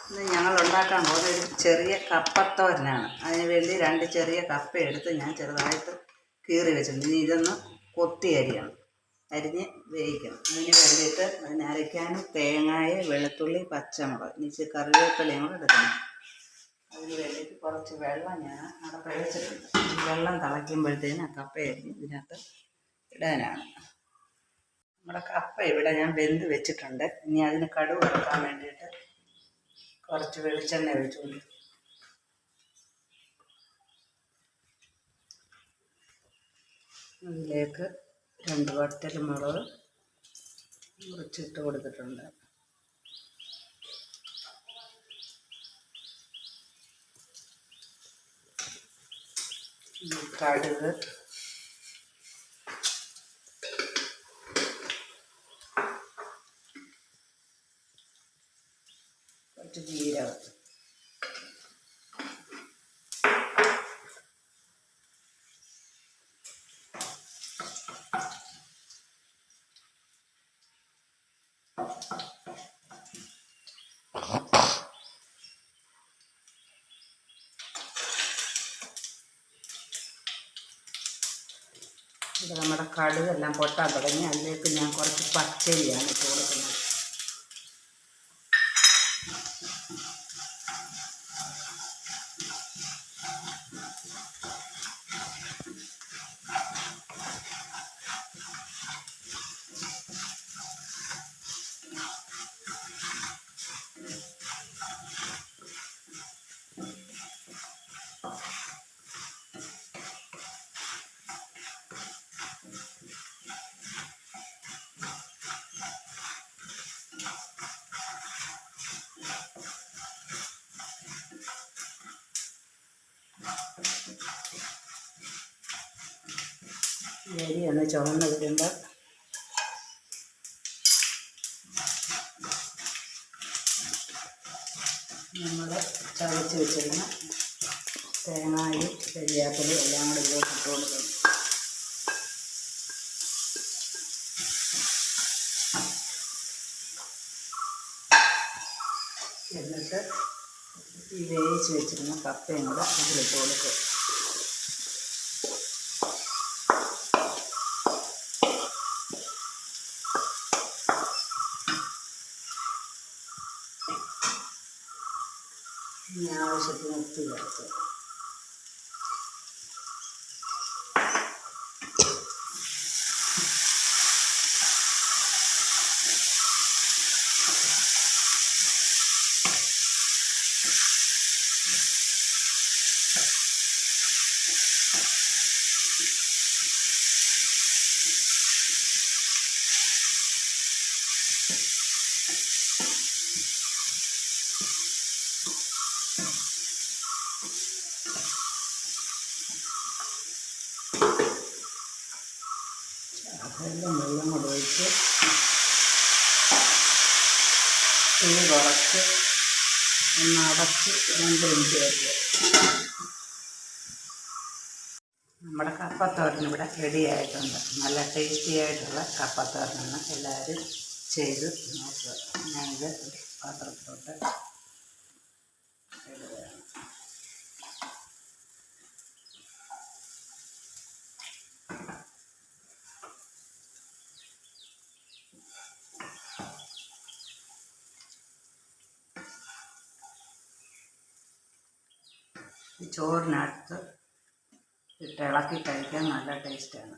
ഇന്ന് ഞങ്ങൾ ഉണ്ടാക്കാൻ പോകുന്ന ഒരു ചെറിയ കപ്പത്തോരനാണ്. അതിന് വേണ്ടി 2 ചെറിയ കപ്പ എടുത്ത് ഞാൻ ചെറുതായിട്ട് കീറി വെച്ചിട്ടുണ്ട്. ഇനി ഇതൊന്ന് കൊത്തി അരിഞ്ഞ് വേവിക്കണം. അതിന് വേണ്ടിയിട്ട് അതിന് അരയ്ക്കാനും തേങ്ങായ, വെളുത്തുള്ളി, പച്ചമുളക്, ഇനി കറിവേപ്പിലയും കൂടെ എടുക്കണം. അതിന് വേണ്ടിയിട്ട് കുറച്ച് വെള്ളം ഞാൻ അവിടെ വെച്ചിട്ടുണ്ട്. വെള്ളം തിളയ്ക്കുമ്പോഴത്തേന് ആ കപ്പ അരിഞ്ഞ് ഇതിനകത്ത് ഇടാനാണ്. നമ്മുടെ കപ്പ ഇവിടെ ഞാൻ വെന്ത് വെച്ചിട്ടുണ്ട്. ഇനി അതിന് കടുക് വറുക്കാൻ വേണ്ടിയിട്ട് കുറച്ച് വെളിച്ചെണ്ണ ഒഴിച്ചുകൊണ്ട് അതിലേക്ക് 2 വറ്റൽമുളക് മുറിച്ചിട്ട് കൊടുത്തിട്ടുണ്ട്. കടുക്, കുറച്ച് ജീരകം, ഇത് നമ്മുടെ കടുകെല്ലാം പൊട്ടാൻ തുടങ്ങി. അതിലേക്ക് ഞാൻ കുറച്ച് പച്ചരിയാണ് ഇട്ട് കൊടുക്കുന്നത്. അരി ഒന്ന് ചുവന്ന് വരുമ്പോൾ നമ്മൾ ചതച്ച് വെച്ചിരുന്ന തേങ്ങയും കരിയാപ്പിലയും എല്ലാം കൂടെ ഇതിലേക്ക് ഇട്ട് കൊടുക്കണം. എന്നിട്ട് ഈ വേവിച്ച് വെച്ചിരുന്ന കപ്പയും കൂടെ ഇതിലിട്ട് കൊടുക്കുക. ഇനി ആവശ്യത്തിന് ഉപ്പ് ചേർക്കുക. വെള്ളം കൂടെ ഒഴിച്ച് തീ കുറച്ച് ഒന്ന് അടച്ച് 2 മിനിറ്റ് വയ്ക്കുക. നമ്മുടെ കപ്പത്തോരൻ ഇവിടെ റെഡി ആയിട്ടുണ്ട്. നല്ല ടേസ്റ്റി ആയിട്ടുള്ള കപ്പത്തോരനാണ്. എല്ലാവരും ചെയ്ത് നോക്കുക. ഞാനിത് പാത്രത്തിലോട്ട് ഇടുകയാണ്. ചോറിനകത്ത് ഇട്ട് ഇളക്കി കഴിക്കാൻ നല്ല ടേസ്റ്റാണ്.